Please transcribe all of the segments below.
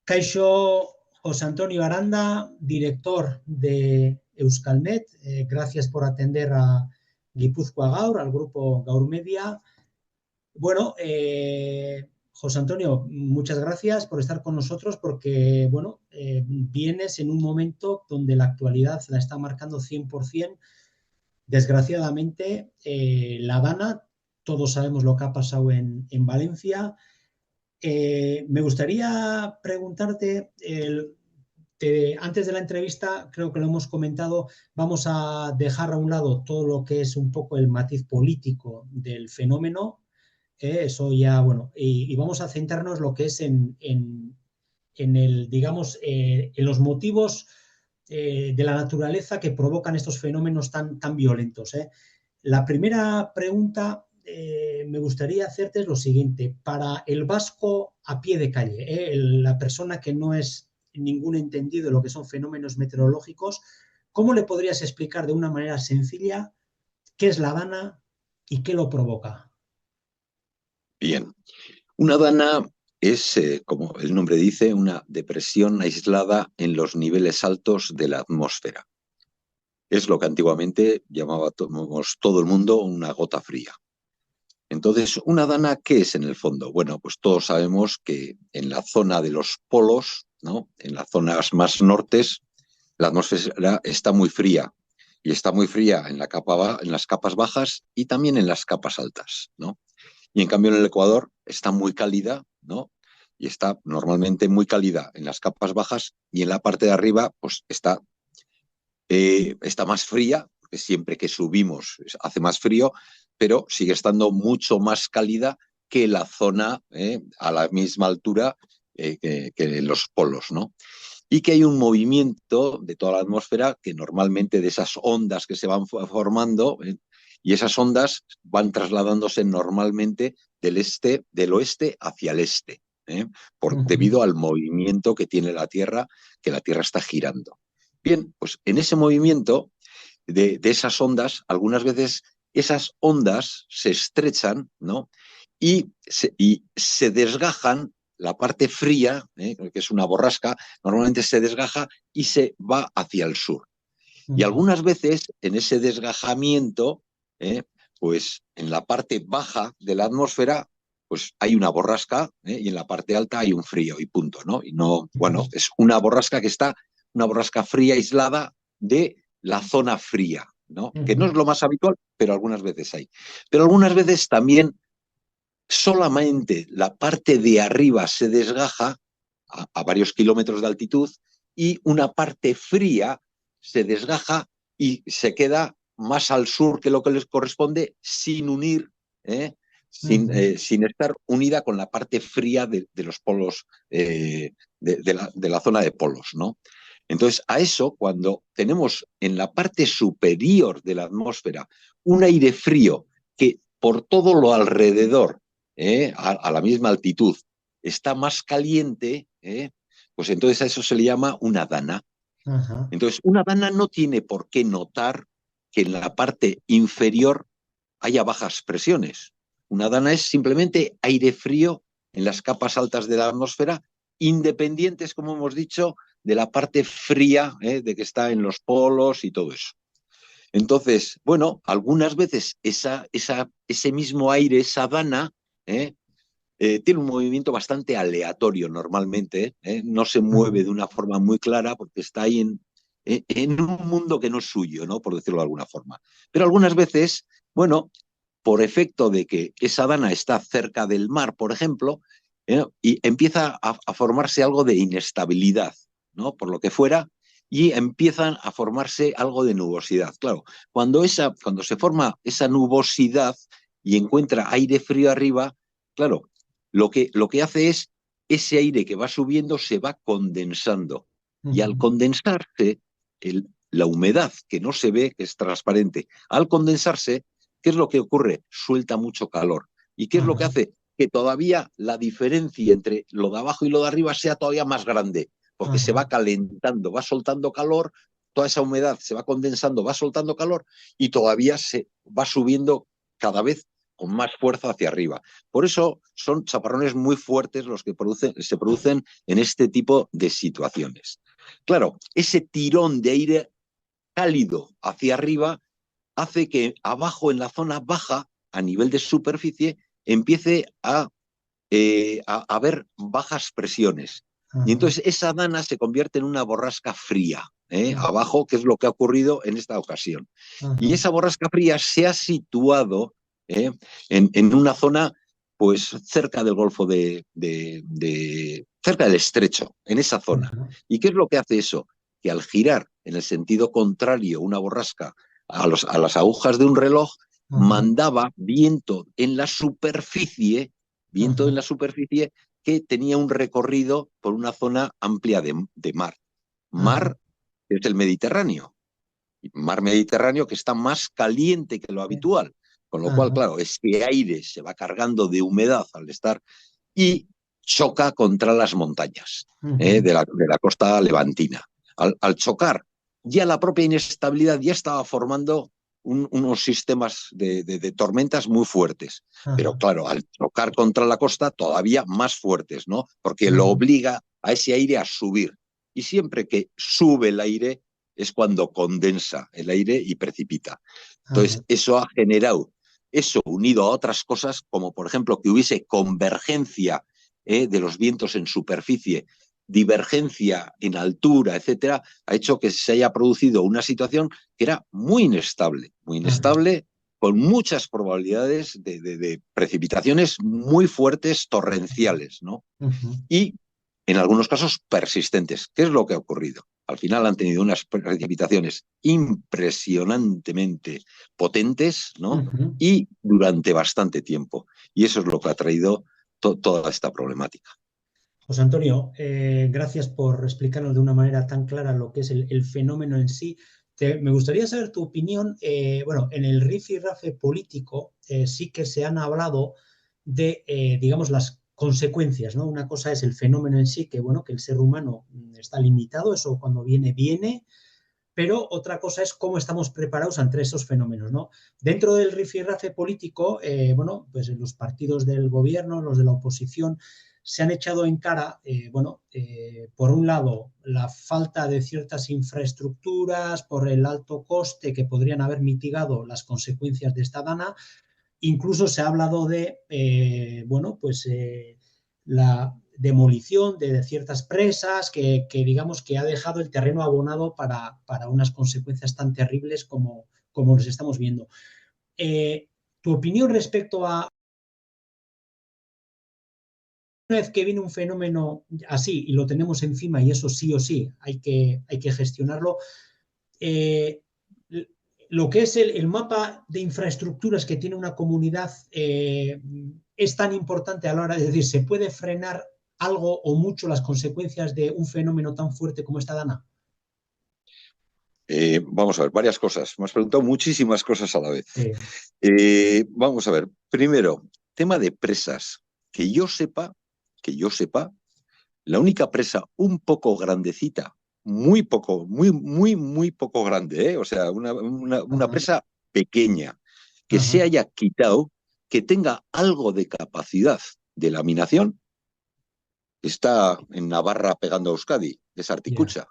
Kaixo, José Antonio Aranda, director de Euskalnet. Gracias por atender a Guipúzcoa Gaur, al grupo Gaur Media. Bueno, José Antonio, muchas gracias por estar con nosotros porque, bueno, vienes en un momento donde la actualidad la está marcando 100%. Desgraciadamente, la Dana, todos sabemos lo que ha pasado en Valencia. Me gustaría preguntarte, antes de la entrevista, creo que lo hemos comentado, vamos a dejar a un lado todo lo que es un poco el matiz político del fenómeno, eso ya, bueno, y vamos a centrarnos en lo que es en el, digamos, en los motivos de la naturaleza que provocan estos fenómenos tan violentos. La primera pregunta me gustaría hacerte es lo siguiente. Para el vasco a pie de calle, la persona que no es ningún entendido de lo que son fenómenos meteorológicos, ¿cómo le podrías explicar de una manera sencilla qué es la dana y qué lo provoca? Bien, una dana es, como el nombre dice, una depresión aislada en los niveles altos de la atmósfera. Es lo que antiguamente llamábamos todo el mundo una gota fría. Entonces, ¿una dana qué es en el fondo? Bueno, pues todos sabemos que en la zona de los polos, ¿no?, en las zonas más nortes, la atmósfera está muy fría. Y está muy fría en las capas bajas y también en las capas altas, ¿no? Y en cambio en el Ecuador está muy cálida, ¿no? Y está normalmente muy cálida en las capas bajas y en la parte de arriba pues está más fría, porque siempre que subimos hace más frío, pero sigue estando mucho más cálida que la zona a la misma altura que los polos, ¿no? Y que hay un movimiento de toda la atmósfera que normalmente de esas ondas que se van formando, y esas ondas van trasladándose normalmente del oeste hacia el este, debido al movimiento que tiene la Tierra, que la Tierra está girando. Bien, pues en ese movimiento de esas ondas, algunas veces esas ondas se estrechan, ¿no? Y se desgajan. La parte fría, que es una borrasca, normalmente se desgaja y se va hacia el sur. Y algunas veces en ese desgajamiento, pues en la parte baja de la atmósfera, pues hay una borrasca, y en la parte alta hay un frío y punto, ¿no? Y no, bueno, es una borrasca una borrasca fría aislada de la zona fría, ¿no? Que no es lo más habitual, pero algunas veces hay. Pero algunas veces también solamente la parte de arriba se desgaja a varios kilómetros de altitud y una parte fría se desgaja y se queda más al sur que lo que les corresponde sin unir, sin estar unida con la parte fría de los polos, de la zona de polos, ¿no? Entonces, a eso, cuando tenemos en la parte superior de la atmósfera un aire frío que por todo lo alrededor, a la misma altitud, está más caliente, pues entonces a eso se le llama una dana. Ajá. Entonces, una dana no tiene por qué notar que en la parte inferior haya bajas presiones. Una dana es simplemente aire frío en las capas altas de la atmósfera, independientes, como hemos dicho, de la parte fría, de que está en los polos y todo eso. Entonces, bueno, algunas veces ese mismo aire, esa dana, tiene un movimiento bastante aleatorio normalmente, no se mueve de una forma muy clara porque está ahí en un mundo que no es suyo, ¿no?, por decirlo de alguna forma. Pero algunas veces, bueno, por efecto de que esa dana está cerca del mar, por ejemplo, y empieza a formarse algo de inestabilidad, ¿no?, por lo que fuera, y empiezan a formarse algo de nubosidad. Claro, cuando se forma esa nubosidad y encuentra aire frío arriba, claro, lo que hace es ese aire que va subiendo se va condensando. Y al condensarse, la humedad que no se ve, que es transparente, al condensarse, ¿qué es lo que ocurre? Suelta mucho calor. ¿Y qué es lo que hace? Que todavía la diferencia entre lo de abajo y lo de arriba sea todavía más grande, porque se va calentando, va soltando calor, toda esa humedad se va condensando, va soltando calor y todavía se va subiendo cada vez con más fuerza hacia arriba. Por eso son chaparrones muy fuertes los que se producen en este tipo de situaciones. Claro, ese tirón de aire cálido hacia arriba hace que abajo en la zona baja, a nivel de superficie, empiece a haber bajas presiones. Y entonces esa dana se convierte en una borrasca fría, abajo, que es lo que ha ocurrido en esta ocasión. Y esa borrasca fría se ha situado en una zona pues cerca del Golfo cerca del Estrecho, en esa zona. ¿Y qué es lo que hace eso? Que al girar en el sentido contrario una borrasca a las agujas de un reloj, mandaba viento en la superficie, que tenía un recorrido por una zona amplia de mar. Mar es el Mediterráneo. Mar Mediterráneo que está más caliente que lo habitual. Con lo cual, claro, este aire se va cargando de humedad al estar y choca contra las montañas de la costa levantina. Al chocar, ya la propia inestabilidad ya estaba formando unos sistemas de tormentas muy fuertes. Pero claro, al chocar contra la costa, todavía más fuertes, ¿no? Porque lo obliga a ese aire a subir. Y siempre que sube el aire es cuando condensa el aire y precipita. Entonces, eso ha generado, eso unido a otras cosas, como por ejemplo que hubiese convergencia de los vientos en superficie, divergencia en altura, etcétera, ha hecho que se haya producido una situación que era muy inestable, con muchas probabilidades de precipitaciones muy fuertes, torrenciales, ¿no? Y en algunos casos persistentes. ¿Qué es lo que ha ocurrido? Al final han tenido unas precipitaciones impresionantemente potentes, ¿no? Y durante bastante tiempo. Y eso es lo que ha traído toda esta problemática. José Antonio, gracias por explicarnos de una manera tan clara lo que es el fenómeno en sí. Me gustaría saber tu opinión. Bueno, en el rifirrafe político sí que se han hablado de, digamos, las consecuencias, ¿no? Una cosa es el fenómeno en sí, que bueno, que el ser humano está limitado, eso cuando viene, viene, pero otra cosa es cómo estamos preparados ante esos fenómenos, ¿no? Dentro del rifirrafe político, bueno, pues los partidos del gobierno, los de la oposición, se han echado en cara, por un lado, la falta de ciertas infraestructuras, por el alto coste que podrían haber mitigado las consecuencias de esta dana. Incluso se ha hablado de, la demolición de ciertas presas que digamos que ha dejado el terreno abonado para unas consecuencias tan terribles como los estamos viendo. ¿Tu opinión respecto a una vez que viene un fenómeno así y lo tenemos encima y eso sí o sí hay que gestionarlo, lo que es el mapa de infraestructuras que tiene una comunidad es tan importante a la hora de decir, ¿se puede frenar algo o mucho las consecuencias de un fenómeno tan fuerte como esta dana? Vamos a ver, varias cosas. Me has preguntado muchísimas cosas a la vez. Vamos a ver, primero, tema de presas. Que yo sepa, la única presa un poco grandecita, muy poco grande, o sea, una presa pequeña, que se haya quitado, que tenga algo de capacidad de laminación, está en Navarra pegando a Euskadi, de Sarticucha.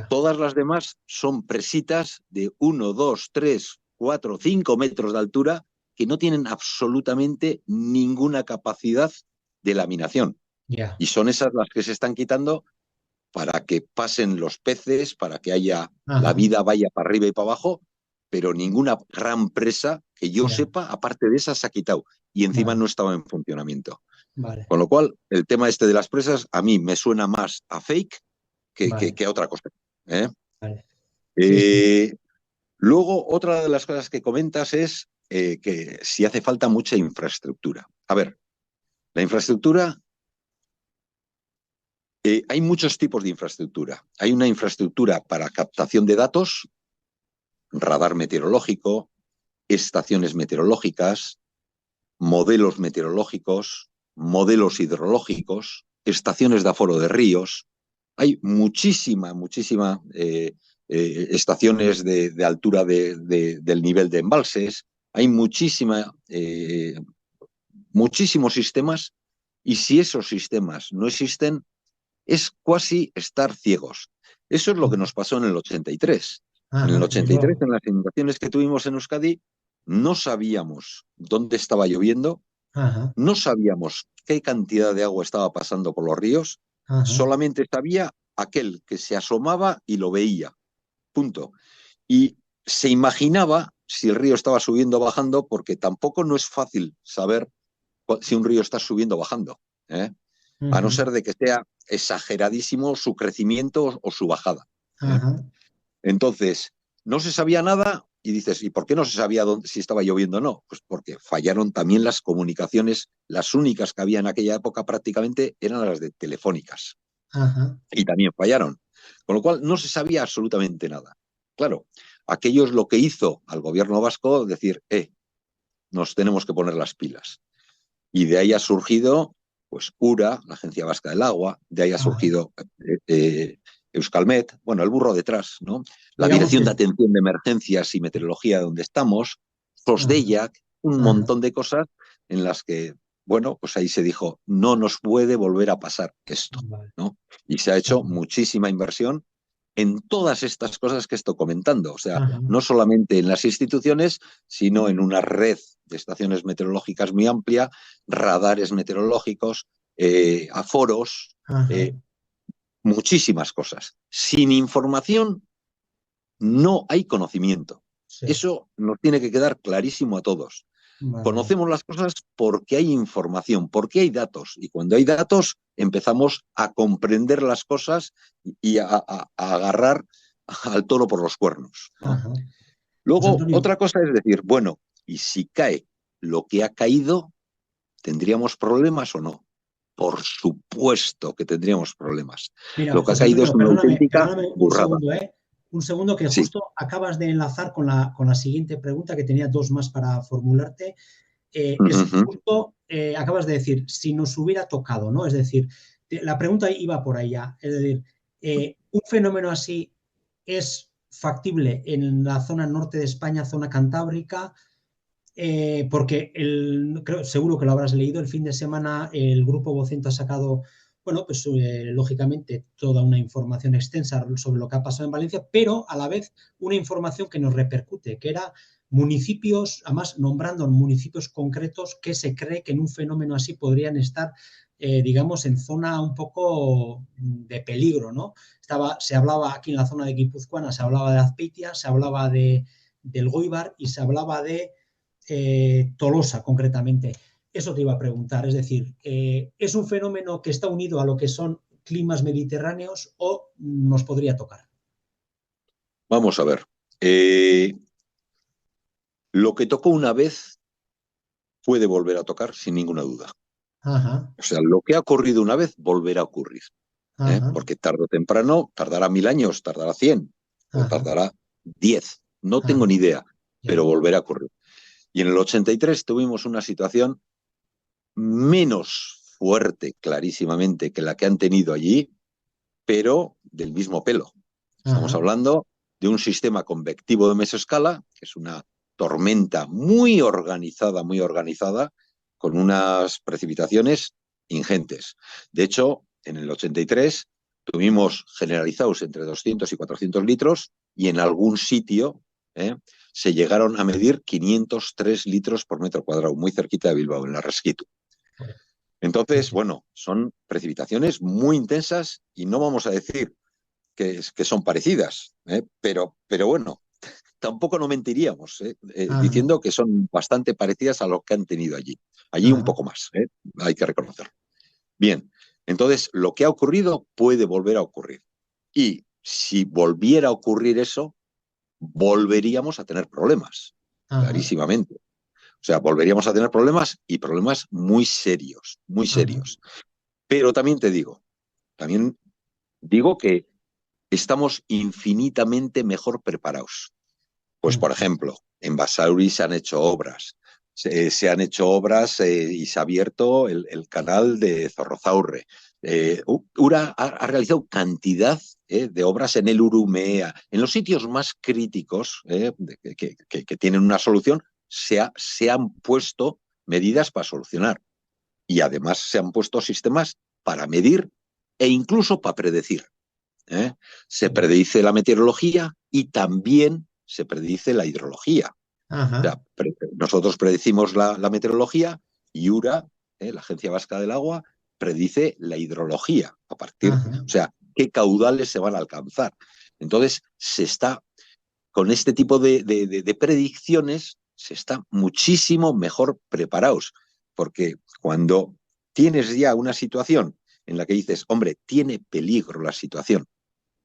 Todas las demás son presitas de 1, 2, 3, 4, 5 metros de altura que no tienen absolutamente ninguna capacidad de laminación. Y son esas las que se están quitando para que pasen los peces, para que haya la vida vaya para arriba y para abajo, pero ninguna gran presa que yo sepa, aparte de esas, se ha quitado. Y encima no estaba en funcionamiento. Con lo cual, el tema este de las presas a mí me suena más a fake que a otra cosa. Luego, otra de las cosas que comentas es que si hace falta mucha infraestructura. A ver, la infraestructura, hay muchos tipos de infraestructura. Hay una infraestructura para captación de datos, radar meteorológico, estaciones meteorológicas, modelos meteorológicos, modelos hidrológicos, estaciones de aforo de ríos. Hay muchísima estaciones de altura del nivel de embalses, Hay muchísimos sistemas, y si esos sistemas no existen, es casi estar ciegos. Eso es lo que nos pasó en el 83. En el Ajá, desde 83, luego. en las inundaciones que tuvimos en Euskadi, no sabíamos dónde estaba lloviendo, Ajá, no sabíamos qué cantidad de agua estaba pasando por los ríos, ajá, solamente sabía aquel que se asomaba y lo veía. Punto. Y se imaginaba si el río estaba subiendo o bajando, porque tampoco no es fácil saber si un río está subiendo o bajando, ¿eh? A no ujú, ser de que sea exageradísimo su crecimiento o su bajada, ¿eh? ajá, Entonces, no se sabía nada y dices, ¿y por qué no se sabía si estaba lloviendo o no? Pues porque fallaron también las comunicaciones, las únicas que había en aquella época prácticamente eran las de telefónicas, ajá, y también fallaron, con lo cual no se sabía absolutamente nada. Claro, aquello es lo que hizo al gobierno vasco decir, nos tenemos que poner las pilas. Y de ahí ha surgido, pues, URA, la Agencia Vasca del Agua, de ahí ha ajá. surgido Euskalmet, bueno, el burro detrás, ¿no? La Digamos Dirección que, de Atención de Emergencias y Meteorología, donde estamos, ajá, SOSDEIAC, un ajá, montón de cosas en las que, bueno, pues ahí se dijo, no nos puede volver a pasar esto, vale, ¿no? Y se ha hecho ajá, muchísima inversión en todas estas cosas que estoy comentando. O sea, ajá, no solamente en las instituciones, sino en una red de estaciones meteorológicas muy amplia, radares meteorológicos, aforos, ajá, eh, muchísimas cosas. Sin información no hay conocimiento. sí, Eso nos tiene que quedar clarísimo a todos. vale, Conocemos las cosas porque hay información, porque hay datos. Y cuando hay datos, empezamos a comprender las cosas y a agarrar al toro por los cuernos, ¿no? ajá. José Luego, Antonio, otra cosa es decir, bueno, ¿y si cae lo que ha caído, tendríamos problemas o no? Por supuesto que tendríamos problemas. mira, Lo que ha José caído es Antonio, una perdóname, auténtica perdóname un burrada. segundo, ¿eh? Un segundo que Sí. justo acabas de enlazar con la siguiente pregunta, que tenía dos más para formularte. Es Uh-huh. justo, acabas de decir, si nos hubiera tocado, ¿no? Es decir, la pregunta iba por ahí ya. Es decir, un fenómeno así es factible en la zona norte de España, zona cantábrica, porque creo, seguro que lo habrás leído, el fin de semana el grupo Vocento ha sacado, bueno, pues lógicamente toda una información extensa sobre lo que ha pasado en Valencia, pero a la vez una información que nos repercute, que era municipios, además nombrando municipios concretos que se cree que en un fenómeno así podrían estar, digamos, en zona un poco de peligro, ¿no? Se hablaba aquí en la zona de Guipúzcoana, se hablaba de Azpeitia, se hablaba del Goibar y se hablaba de Tolosa concretamente. Eso te iba a preguntar, es decir, ¿es un fenómeno que está unido a lo que son climas mediterráneos o nos podría tocar? Vamos a ver. Eh, lo que tocó una vez puede volver a tocar sin ninguna duda. Ajá, O sea, lo que ha ocurrido una vez volverá a ocurrir, ¿eh? ajá, Porque tarde o temprano, tardará 1000 años, tardará 100 o ajá, tardará 10. No tengo ajá, ni idea, pero ya, volverá a ocurrir. Y en el 83 tuvimos una situación menos fuerte, clarísimamente, que la que han tenido allí, pero del mismo pelo. Estamos ajá, hablando de un sistema convectivo de mesoscala, que es una tormenta muy organizada, con unas precipitaciones ingentes. De hecho, en el 83 tuvimos generalizados entre 200 y 400 litros, y en algún sitio se llegaron a medir 503 litros por metro cuadrado, muy cerquita de Bilbao, en la Resquitu. Entonces, bueno, son precipitaciones muy intensas, y no vamos a decir que son parecidas, pero bueno, tampoco no mentiríamos ajá, diciendo que son bastante parecidas a lo que han tenido allí. Allí un ajá, poco más, hay que reconocerlo. Bien, entonces lo que ha ocurrido puede volver a ocurrir. Y si volviera a ocurrir eso, volveríamos a tener problemas, ajá, clarísimamente. O sea, volveríamos a tener problemas, y problemas muy serios, muy ajá, serios. Pero también digo que estamos infinitamente mejor preparados. Pues, por ajá, ejemplo, en Basauri se han hecho obras. Se han hecho obras y se ha abierto el canal de Zorrozaurre. Ura ha realizado cantidad de obras en el Urumea, en los sitios más críticos que tienen una solución. se han puesto medidas para solucionar. Y además se han puesto sistemas para medir e incluso para predecir. Se predice la meteorología y también se predice la hidrología. O sea, nosotros predecimos la meteorología y URA, la Agencia Vasca del Agua, predice la hidrología a partir, o sea, qué caudales se van a alcanzar. Entonces, con este tipo de predicciones, se está muchísimo mejor preparados, porque cuando tienes ya una situación en la que dices, hombre, tiene peligro la situación.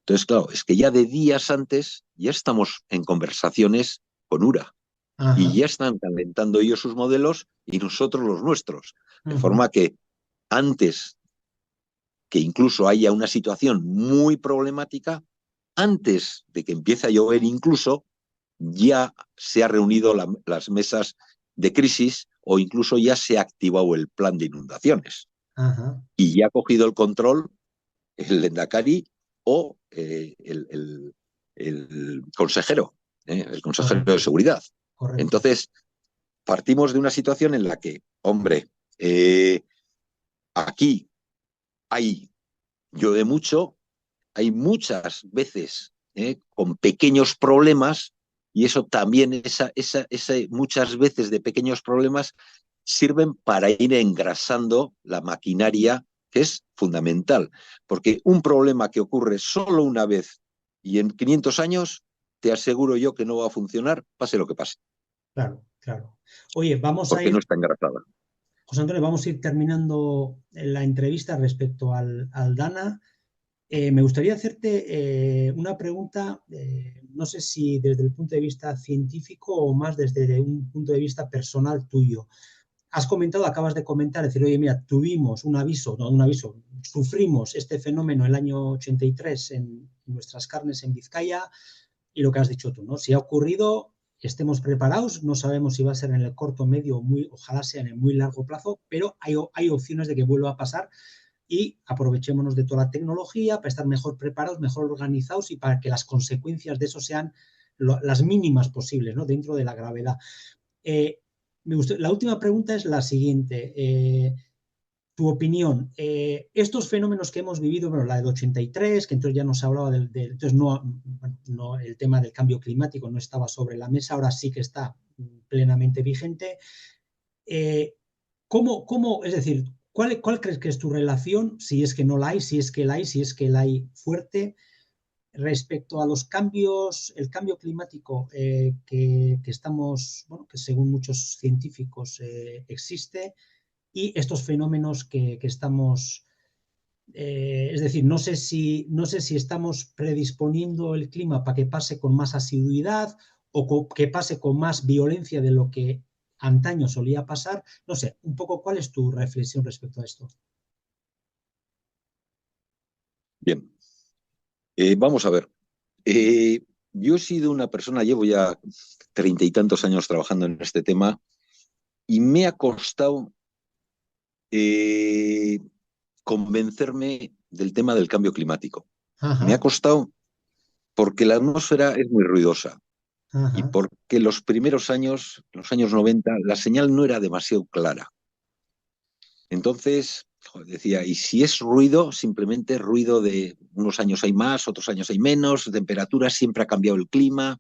Entonces, claro, es que ya de días antes ya estamos en conversaciones con URA. Y ya están calentando ellos sus modelos y nosotros los nuestros. De forma que antes que incluso haya una situación muy problemática, antes de que empiece a llover incluso, ya se han reunido las mesas de crisis o incluso ya se ha activado el plan de inundaciones. Y ya ha cogido el control el Lehendakari o el consejero, el consejero de seguridad. Correcto. Entonces, partimos de una situación en la que, hombre, aquí llueve mucho, hay muchas veces con pequeños problemas y eso también, muchas veces de pequeños problemas sirven para ir engrasando la maquinaria, que es fundamental, porque un problema que ocurre solo una vez y en 500 años, te aseguro yo que no va a funcionar, pase lo que pase. Claro, claro. Oye, porque no está engrasada. José Antonio, vamos a ir terminando la entrevista respecto al DANA. Me gustaría hacerte una pregunta, no sé si desde el punto de vista científico o más desde un punto de vista personal tuyo. Acabas de comentar, decir, oye, mira, tuvimos sufrimos este fenómeno el año 83 en nuestras carnes en Vizcaya y lo que has dicho tú, ¿no? Si ha ocurrido, estemos preparados, no sabemos si va a ser en el corto, medio, ojalá sea en el muy largo plazo, pero hay opciones de que vuelva a pasar y aprovechémonos de toda la tecnología para estar mejor preparados, mejor organizados y para que las consecuencias de eso sean las mínimas posibles, ¿no? Dentro de la gravedad. La última pregunta es la siguiente. Tu opinión, estos fenómenos que hemos vivido, bueno, la del 83, que entonces ya nos hablaba entonces no, el tema del cambio climático no estaba sobre la mesa, ahora sí que está plenamente vigente. Es decir, ¿cuál crees que es tu relación, si es que no la hay, si es que la hay fuerte, respecto a los cambios, el cambio climático que estamos, bueno, que según muchos científicos existe, y estos fenómenos que estamos, es decir, no sé si estamos predisponiendo el clima para que pase con más asiduidad o que pase con más violencia de lo que antaño solía pasar. No sé, un poco cuál es tu reflexión respecto a esto. Bien, vamos a ver. Yo he sido una persona, llevo ya 30 y tantos años trabajando en este tema y me ha costado convencerme del tema del cambio climático. Me ha costado porque la atmósfera es muy ruidosa y porque los primeros años, los años 90, la señal no era demasiado clara. Entonces, decía, y si es ruido, simplemente ruido de unos años hay más, otros años hay menos, temperaturas, siempre ha cambiado el clima.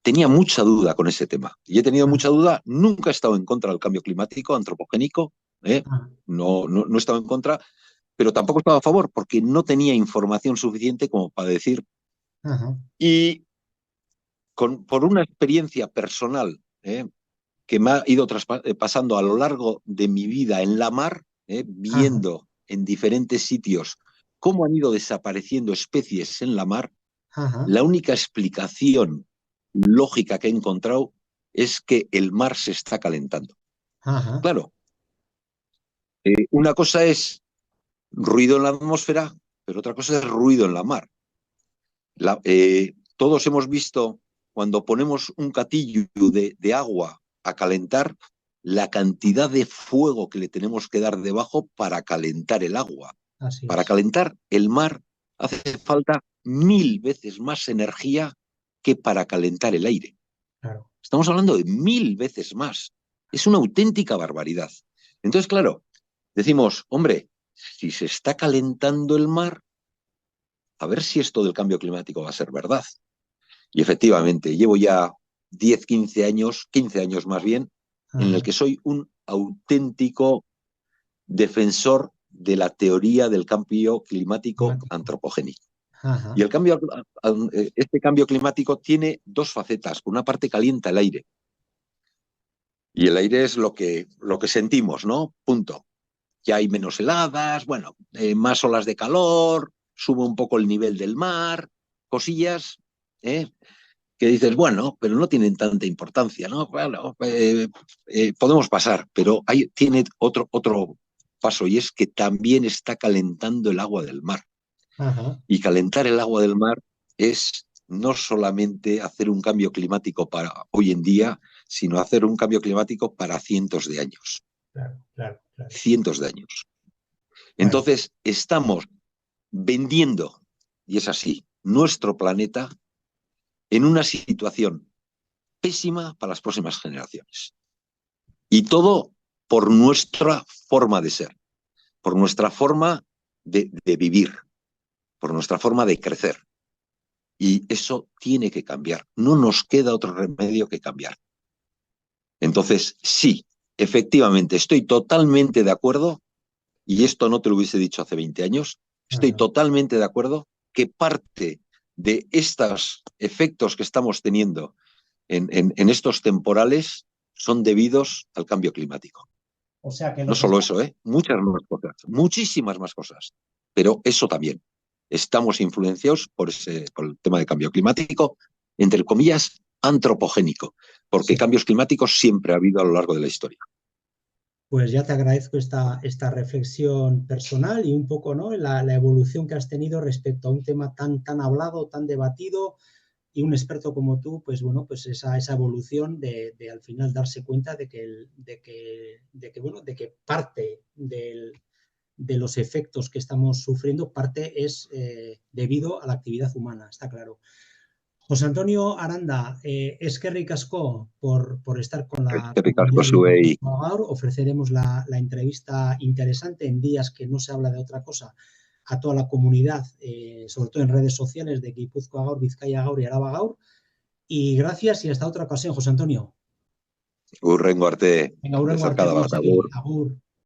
Tenía mucha duda con ese tema. Y he tenido mucha duda, nunca he estado en contra del cambio climático, antropogénico, no he estado en contra, pero tampoco estaba a favor porque no tenía información suficiente como para decir. Y por una experiencia personal que me ha ido pasando a lo largo de mi vida en la mar, viendo en diferentes sitios cómo han ido desapareciendo especies en la mar, la única explicación lógica que he encontrado es que el mar se está calentando. Claro, una cosa es ruido en la atmósfera, pero otra cosa es ruido en la mar. Todos hemos visto cuando ponemos un catillo de agua a calentar, la cantidad de fuego que le tenemos que dar debajo para calentar el agua. Para calentar el mar hace falta 1000 veces más energía que para calentar el aire. Claro. Estamos hablando de 1000 veces más. Es una auténtica barbaridad. Entonces, claro, decimos, hombre, si se está calentando el mar, a ver si esto del cambio climático va a ser verdad. Y efectivamente, llevo ya 10, 15 años, 15 años más bien, en el que soy un auténtico defensor de la teoría del cambio climático antropogénico. Y este cambio climático tiene dos facetas. Por una parte, calienta el aire. Y el aire es lo que sentimos, ¿no? Punto. Ya hay menos heladas, bueno, más olas de calor, sube un poco el nivel del mar, cosillas, que dices, bueno, pero no tienen tanta importancia, ¿no? Bueno, podemos pasar, pero tiene otro paso, y es que también está calentando el agua del mar. Y calentar el agua del mar es no solamente hacer un cambio climático para hoy en día, sino hacer un cambio climático para cientos de años. Claro. Cientos de años. Entonces, estamos vendiendo, y es así, nuestro planeta en una situación pésima para las próximas generaciones. Y todo por nuestra forma de ser, por nuestra forma de vivir, por nuestra forma de crecer. Y eso tiene que cambiar. No nos queda otro remedio que cambiar. Entonces, sí, efectivamente, estoy totalmente de acuerdo, y esto no te lo hubiese dicho hace 20 años, estoy totalmente de acuerdo que parte de estos efectos que estamos teniendo en estos temporales son debidos al cambio climático. O sea que no solo eso, muchas más cosas, muchísimas más cosas, pero eso también. Estamos influenciados por el tema de cambio climático, entre comillas, antropogénico, porque cambios climáticos siempre ha habido a lo largo de la historia. Pues ya te agradezco esta reflexión personal y un poco, ¿no?, la evolución que has tenido respecto a un tema tan hablado, tan debatido, y un experto como tú, pues bueno, pues esa evolución de al final darse cuenta de que parte de los efectos que estamos sufriendo, parte es debido a la actividad humana, está claro. José Antonio Aranda, eskerrik asko por estar con la comunidad de Gaur. Ofreceremos la entrevista interesante en días que no se habla de otra cosa a toda la comunidad, sobre todo en redes sociales de Gipuzkoa Gaur, Bizkaia Gaur y Araba Gaur. Y gracias y hasta otra ocasión, José Antonio. Hurrengo arte. Venga, hurrengo arte, agur.